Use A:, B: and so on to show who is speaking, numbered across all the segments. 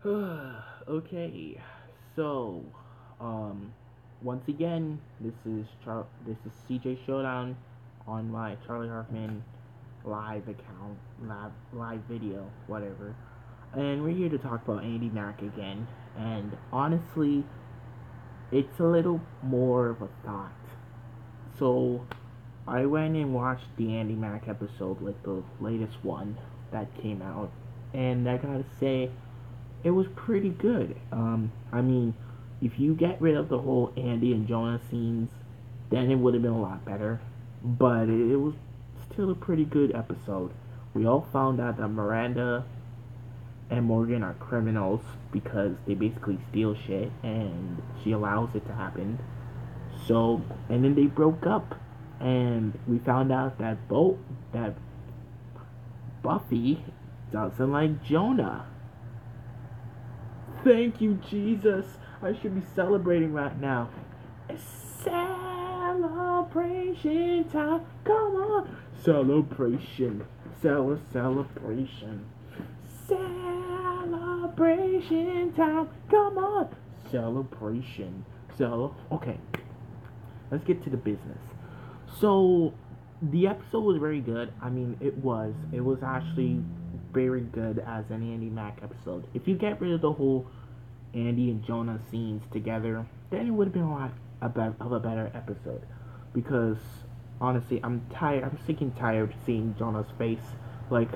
A: Okay, so once again, this is CJ Showdown on my Charlie Hoffman live account, live video, whatever. And we're here to talk about Andi Mack again. And honestly, it's a little more of a thought. So I went and watched the Andi Mack episode, like the latest one that came out, and I gotta say, it was pretty good. I mean, if you get rid of the whole Andi and Jonah scenes, then it would have been a lot better. But it was still a pretty good episode. We all found out that Miranda and Morgan are criminals because they basically steal shit and she allows it to happen. So, and then they broke up, and we found out that Buffy doesn't like Jonah. Thank you, Jesus. I should be celebrating right now. It's celebration time. Come on. Celebration. Celebration. Celebration time. Come on. Celebration. Okay. Let's get to the business. So, the episode was very good. I mean, it was. It was actually very good as an Andi Mack episode. If you get rid of the whole Andi and Jonah scenes together, then it would have been a lot of a better episode. Because honestly, I'm tired. I'm sick and tired of seeing Jonah's face. Like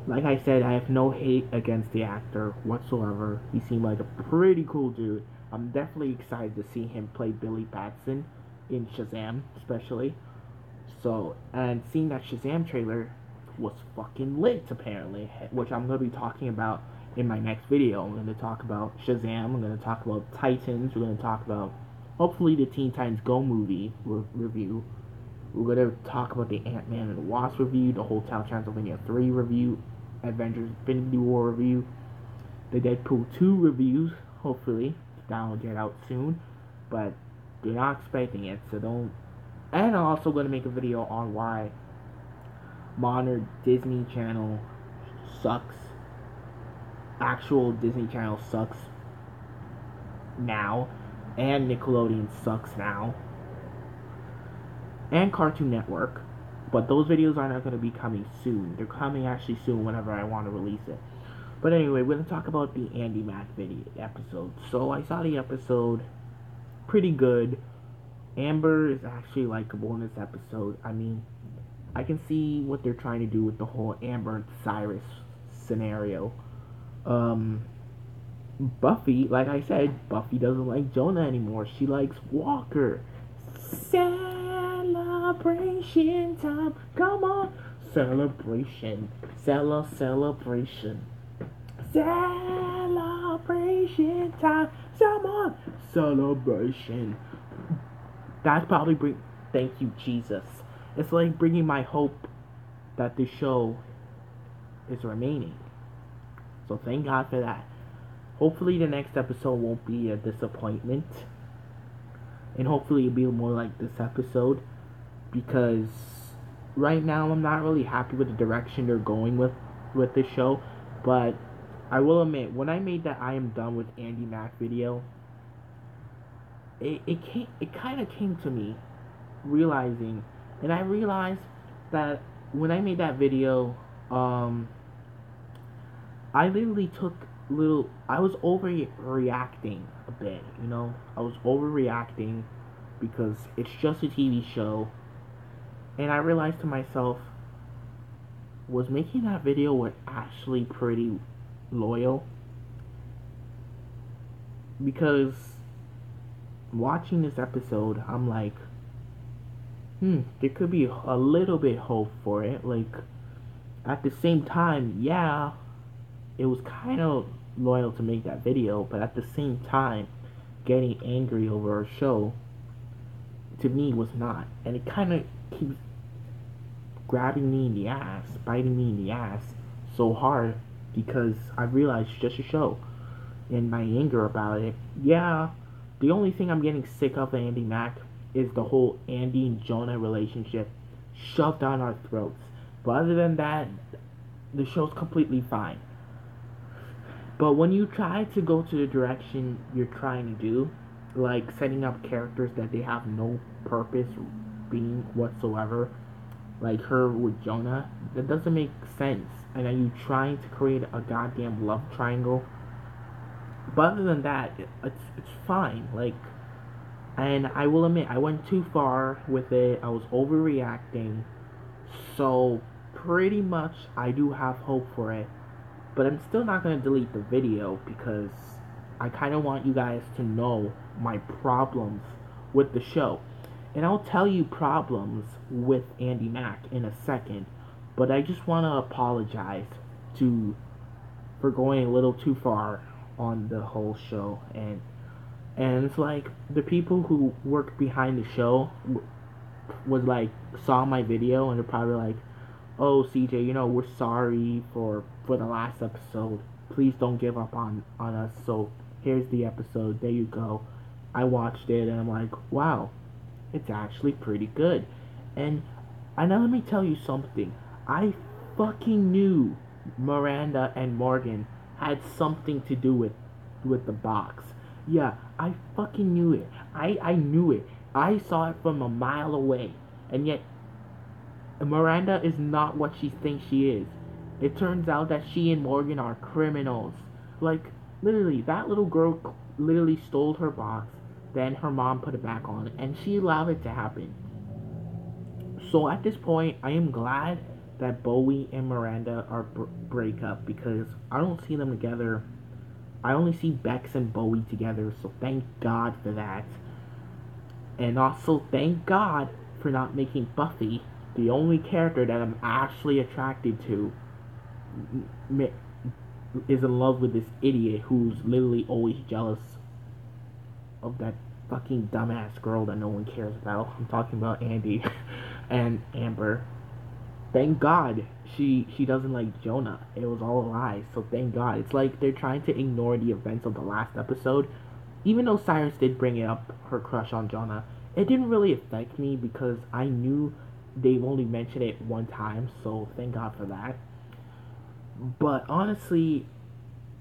A: I said, I have no hate against the actor whatsoever. He seemed like a pretty cool dude. I'm definitely excited to see him play Billy Batson in Shazam, especially. So, and seeing that Shazam trailer was fucking lit, apparently, which I'm going to be talking about in my next video. I'm going to talk about Shazam, I'm going to talk about Titans, we're going to talk about, hopefully, the Teen Titans Go movie review. We're going to talk about the Ant-Man and the Wasp review, the Hotel Transylvania 3 review, Avengers Infinity War review, the Deadpool 2 reviews, hopefully. That will get out soon, but they're not expecting it, so don't. And I'm also going to make a video on why modern Disney Channel sucks. Actual Disney Channel sucks now, and Nickelodeon sucks now, and Cartoon Network. But those videos are not going to be coming soon. They're coming actually soon whenever I want to release it. But anyway, we're going to talk about the Andi Mack video episode. So I saw the episode, pretty good. Amber is actually likable in this episode. I mean, I can see what they're trying to do with the whole Amber and Cyrus scenario. Buffy, like I said, Buffy doesn't like Jonah anymore. She likes Walker. Celebration time. Come on. Celebration. Celebration. Celebration time. Come on. Celebration. That's probably thank you, Jesus. It's like bringing my hope that the show is remaining. So thank God for that. Hopefully the next episode won't be a disappointment. And hopefully it'll be more like this episode. Because right now I'm not really happy with the direction they're going with the show. But I will admit, when I made that I am done with Andi Mack video, it kind of came to me realizing, and I realized that when I made that video, I literally I was overreacting a bit, you know? I was overreacting because it's just a TV show, and I realized to myself, was making that video actually pretty loyal? Because watching this episode, I'm like, there could be a little bit hope for it. Like, at the same time, yeah, it was kind of loyal to make that video, but at the same time, getting angry over a show, to me, was not. And it kind of keeps grabbing me in the ass, biting me in the ass so hard, because I realized it's just a show. And my anger about it, yeah, the only thing I'm getting sick of Andi Mack is the whole Andi and Jonah relationship shoved down our throats. But other than that, the show's completely fine. But when you try to go to the direction you're trying to do, like setting up characters that they have no purpose being whatsoever, like her with Jonah, that doesn't make sense. And are you trying to create a goddamn love triangle? But other than that, it's fine. Like, and I will admit, I went too far with it. I was overreacting. So pretty much, I do have hope for it. But I'm still not gonna delete the video because I kind of want you guys to know my problems with the show. And I'll tell you problems with Andi Mack in a second. But I just want to apologize to for going a little too far on the whole show. And it's like the people who work behind the show was like saw my video and they're probably like, "Oh, CJ, we're sorry for the last episode. Please don't give up on us. So here's the episode. There you go." I watched it and I'm like, wow, it's actually pretty good. And now let me tell you something. I fucking knew Miranda and Morgan had something to do with the box. Yeah, I fucking knew it. I knew it. I saw it from a mile away. And yet Miranda is not what she thinks she is. It turns out that she and Morgan are criminals. Like, literally, that little girl literally stole her box. Then her mom put it back on, and she allowed it to happen. So at this point, I am glad that Bowie and Miranda are break up because I don't see them together. I only see Bex and Bowie together, so thank God for that. And also thank God for not making Buffy the only character that I'm actually attracted to is in love with this idiot who's literally always jealous of that fucking dumbass girl that no one cares about. I'm talking about Andy and Amber. Thank God she doesn't like Jonah. It was all a lie, so thank God. It's like they're trying to ignore the events of the last episode. Even though Cyrus did bring up her crush on Jonah, it didn't really affect me because I knew they've only mentioned it one time, so thank God for that. But honestly,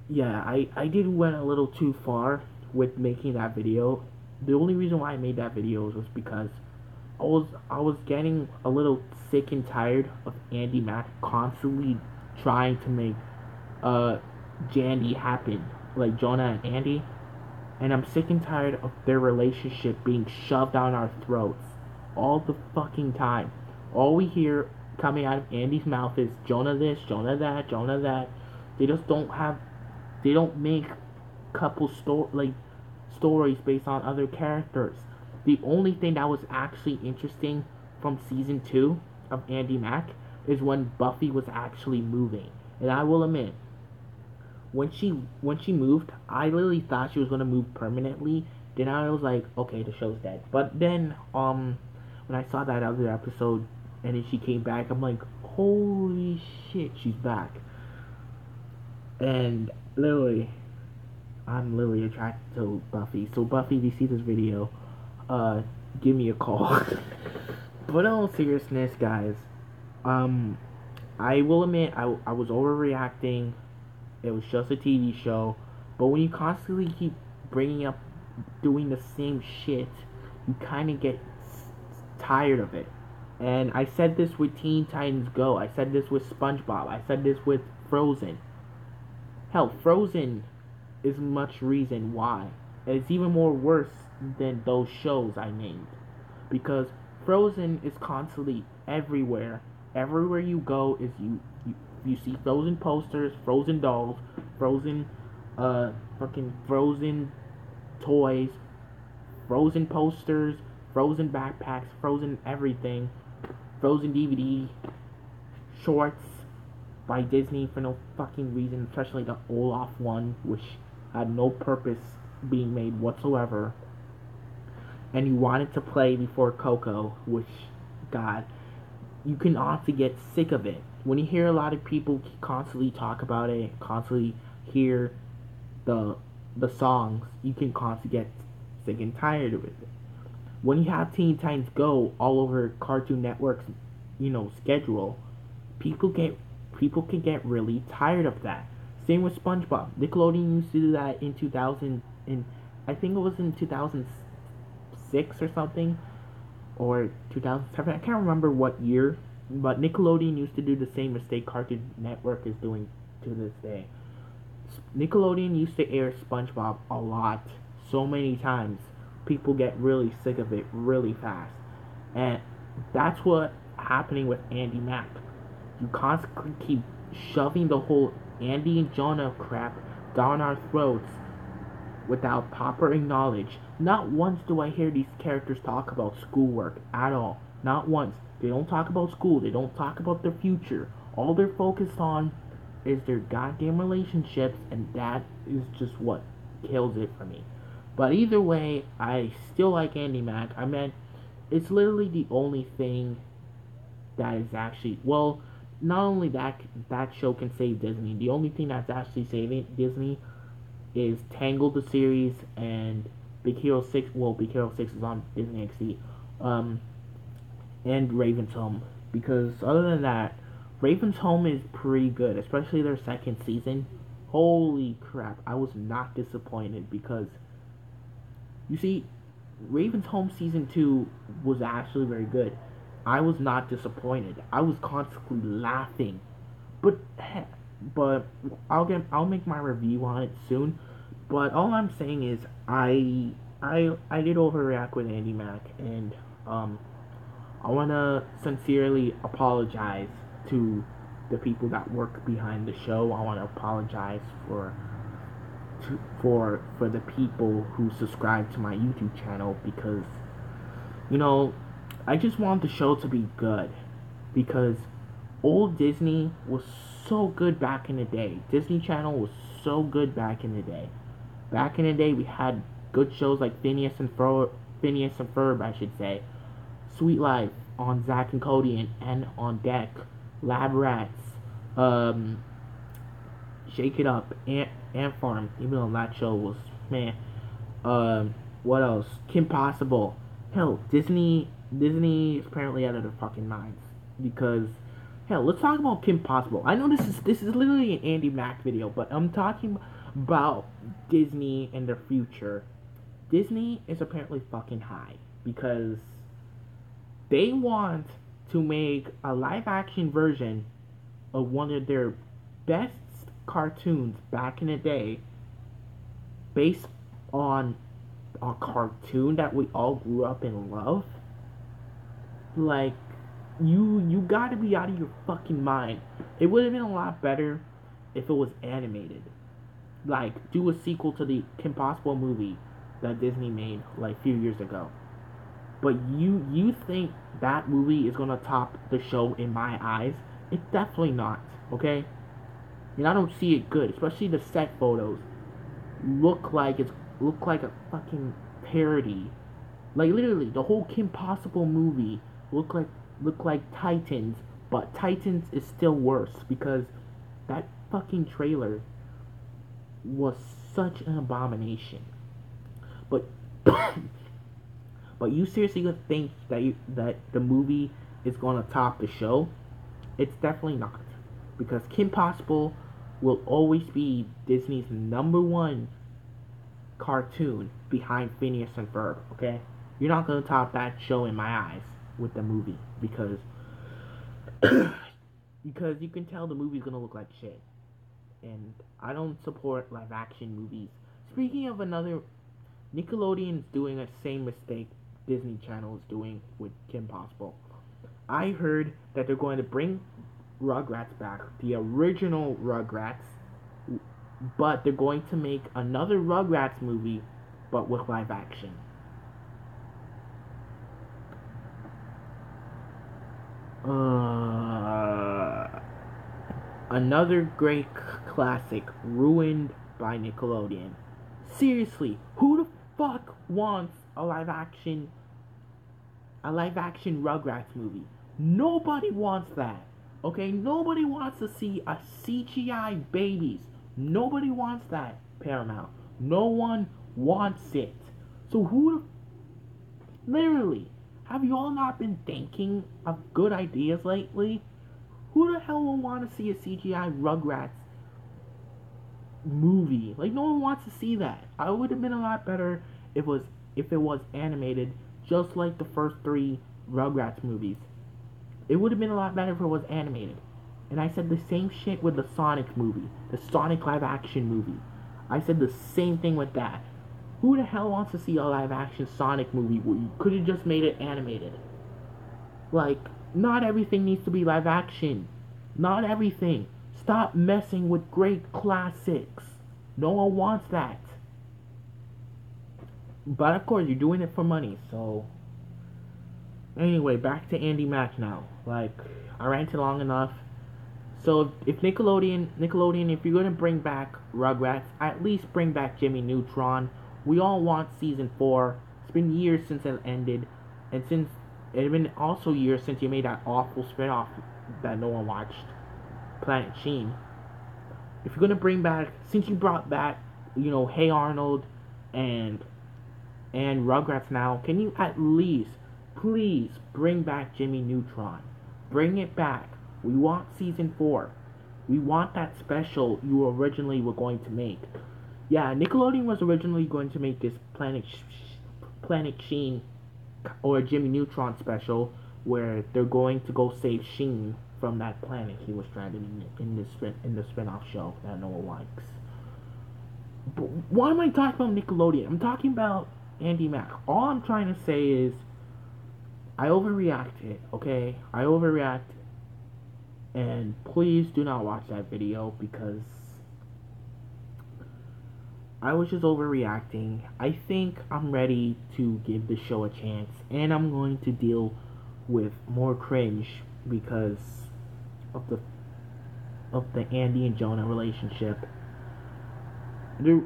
A: yeah, I did went a little too far with making that video. The only reason why I made that video was because I was getting a little sick and tired of Andi Mack constantly trying to make Jandy happen, like Jonah and Andy. And I'm sick and tired of their relationship being shoved down our throats all the fucking time. All we hear coming out of Andy's mouth is Jonah this, Jonah that, Jonah that. They don't make couple stories based on other characters. The only thing that was actually interesting from season 2 of Andi Mack is when Buffy was actually moving. And I will admit, when she moved, I literally thought she was gonna move permanently. Then I was like, okay, the show's dead. But then when I saw that other episode and then she came back, I'm like, holy shit, she's back. And literally, I'm literally attracted to Buffy. So Buffy, if you see this video, give me a call. But in all seriousness, guys, I will admit I was overreacting. It was just a TV show. But when you constantly keep bringing up doing the same shit, you kind of get tired of it. And I said this with Teen Titans Go. I said this with SpongeBob. I said this with Frozen. Hell, Frozen is much reason why. And it's even more worse than those shows I named. Because Frozen is constantly everywhere. Everywhere you go is you see Frozen posters, Frozen dolls, Frozen fucking Frozen toys, Frozen posters, Frozen backpacks, Frozen everything, Frozen DVD, shorts by Disney for no fucking reason, especially the Olaf one, which had no purpose being made whatsoever. And you wanted to play before Coco, which, God, you can honestly get sick of it. When you hear a lot of people constantly talk about it, constantly hear the songs, you can constantly get sick and tired of it. When you have Teen Titans Go all over Cartoon Network's, schedule, people can get really tired of that. Same with SpongeBob. Nickelodeon used to do that in 2000, in I think it was in 2006 or something, or 2007. I can't remember what year, but Nickelodeon used to do the same mistake Cartoon Network is doing to this day. Nickelodeon used to air SpongeBob a lot, so many times. People get really sick of it really fast. And that's what happening with Andi Mack. You constantly keep shoving the whole Andy and Jonah crap down our throats without proper knowledge. Not once do I hear these characters talk about schoolwork at all. Not once. They don't talk about school. They don't talk about their future. All they're focused on is their goddamn relationships, and that is just what kills it for me. But either way, I still like Andi Mack. I mean, it's literally the only thing that is actually, well, not only that show can save Disney. The only thing that's actually saving Disney is Tangled the series and Big Hero 6. Well, Big Hero 6 is on Disney XD. And Raven's Home, because other than that, Raven's Home is pretty good, especially their second season. Holy crap, I was not disappointed, because you see, Raven's Home season 2 was actually very good. I was not disappointed. I was constantly laughing. But I'll make my review on it soon. But all I'm saying is I did overreact with Andi Mack, and I wanna sincerely apologize to the people that work behind the show. I wanna apologize for the people who subscribe to my YouTube channel, because I just want the show to be good, because old Disney was so good back in the day. Disney Channel was so good back in the day. Back in the day, we had good shows like Phineas and Ferb, I should say. Sweet Life on Zack and Cody and on Deck. Lab Rats. Shake It Up. Ant Farm. Even though that show was, man. What else? Kim Possible. Hell, Disney is apparently out of their fucking minds, because hell, let's talk about Kim Possible. I know this is literally an Andi Mack video, but I'm talking about Disney and their future. Disney is apparently fucking high, because they want to make a live action version of one of their best cartoons back in the day, based on a cartoon that we all grew up and love. Like, you gotta be out of your fucking mind. It would have been a lot better if it was animated. Like, do a sequel to the Kim Possible movie that Disney made like a few years ago. But you think that movie is gonna top the show in my eyes? It's definitely not. Okay, and I don't see it good. Especially the set photos look like a fucking parody. Like, literally, the whole Kim Possible movie look like Titans, but Titans is still worse, because that fucking trailer was such an abomination. But but you seriously gonna think that the movie is gonna top the show? It's definitely not, because Kim Possible will always be Disney's #1 cartoon behind Phineas and Ferb. Okay, you're not gonna top that show in my eyes with the movie, because because you can tell the movie's gonna look like shit, and I don't support live action movies. Speaking of another, Nickelodeon's doing the same mistake Disney Channel is doing with Kim Possible. I heard that they're going to bring Rugrats back, the original Rugrats, but they're going to make another Rugrats movie, but with live action. Another great classic ruined by Nickelodeon. Seriously, who the fuck wants a live action Rugrats movie? Nobody wants that. Okay, nobody wants to see a CGI babies. Nobody wants that, Paramount. No one wants it. So literally, have you all not been thinking of good ideas lately? Who the hell will want to see a CGI Rugrats movie. Like, no one wants to see that. I would have been a lot better if it was animated, just like the first three Rugrats movies. It would have been a lot better if it was animated. And I said the same shit with the Sonic movie, the Sonic live action movie. I said the same thing with that. Who the hell wants to see a live action Sonic movie where you could have just made it animated? Like, not everything needs to be live action. Not everything. Stop messing with great classics. No one wants that. But of course, you're doing it for money, so. Anyway, back to Andi Mack now. Like, I ranted long enough. So if Nickelodeon, if you're gonna bring back Rugrats, at least bring back Jimmy Neutron. We all want season 4. It's been years since it ended, and since it had been also years since you made that awful spinoff that no one watched, Planet Sheen. If you're gonna bring back, since you brought back, Hey Arnold, and Rugrats now, can you at least, please bring back Jimmy Neutron? Bring it back. We want season 4. We want that special you originally were going to make. Yeah, Nickelodeon was originally going to make this Planet Sheen or Jimmy Neutron special where they're going to go save Sheen from that planet he was stranded in the spin-off show that no one likes. But why am I talking about Nickelodeon? I'm talking about Andi Mack. All I'm trying to say is I overreacted, okay? I overreacted. And please do not watch that video because I was just overreacting. I think I'm ready to give the show a chance, and I'm going to deal with more cringe because of the Andy and Jonah relationship. The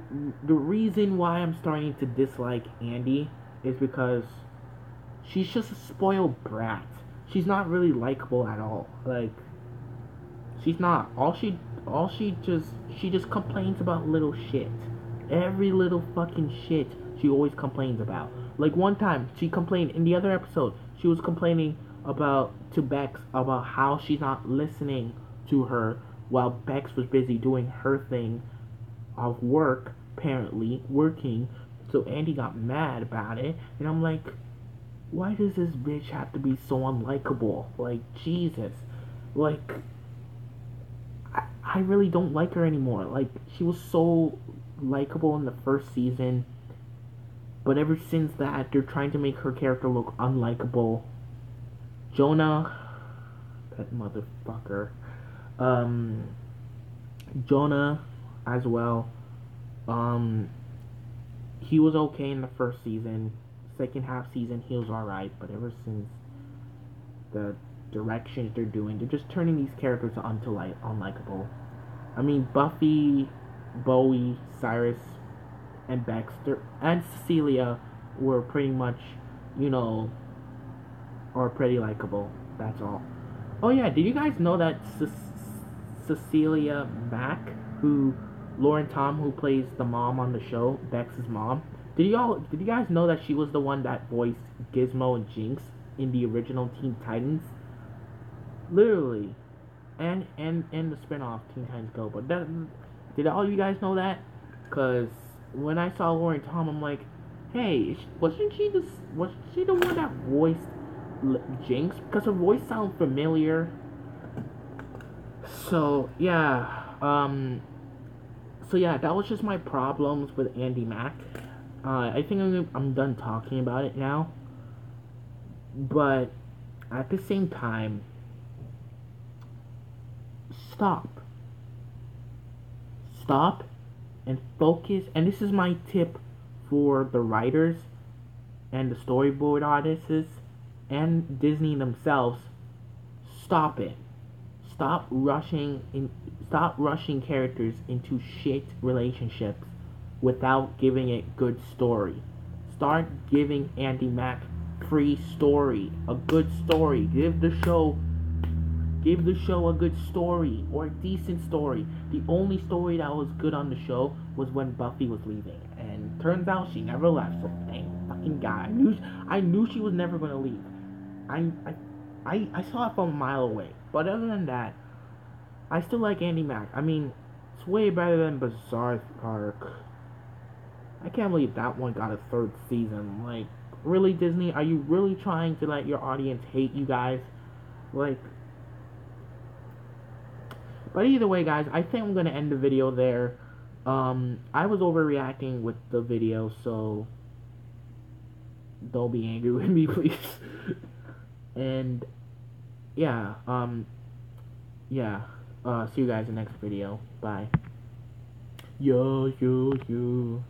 A: reason why I'm starting to dislike Andy is because she's just a spoiled brat. She's not really likable at all. Like, she's not. She just complains about little shit. Every little fucking shit she always complains about. Like one time she complained in the other episode, she was complaining to Bex about how she's not listening to her while Bex was busy doing her thing of work, apparently working. So Andy got mad about it, and I'm like, why does this bitch have to be so unlikable? Like, Jesus. Like, I really don't like her anymore. Like, she was so likable in the first season, but ever since that, they're trying to make her character look unlikable. Jonah, that motherfucker. Jonah, as well. He was okay in the first season. Second half season, he was alright, but ever since the directions they're doing, they're just turning these characters into unlikable. I mean, Buffy, Bowie, Cyrus, and Baxter, and Cecilia were pretty much, are pretty likable. That's all. Oh yeah, did you guys know that Cecilia Mack, Lauren Tom, who plays the mom on the show, Bex's mom, did you guys know that she was the one that voiced Gizmo and Jinx in the original Teen Titans? Literally. And the spin-off Teen Titans Go. But did all you guys know that? Because when I saw Lauren Tom, I'm like, hey, wasn't she the one that voiced Jinx? Because her voice sounds familiar. So yeah, that was just my problems with Andi Mack. I think I'm done talking about it now. But at the same time, stop and focus. And this is my tip for the writers and the storyboard artists and Disney themselves. Stop it. Stop rushing characters into shit relationships without giving it good story. Start giving Andi Mack free story, a good story. Give the show a good story or a decent story. The only story that was good on the show was when Buffy was leaving, and turns out she never left. So thank fucking God. I knew she was never gonna leave. I saw it from a mile away. But other than that, I still like Andi Mack. I mean, It's way better than Bizarre Park. I can't believe that one got a third season. Like, really, Disney? Are you really trying to let your audience hate you guys? Like, but either way, guys, I think I'm gonna end the video there. I was overreacting with the video, so don't be angry with me, please. And yeah, yeah. See you guys in the next video. Bye. Yo, yo, yo.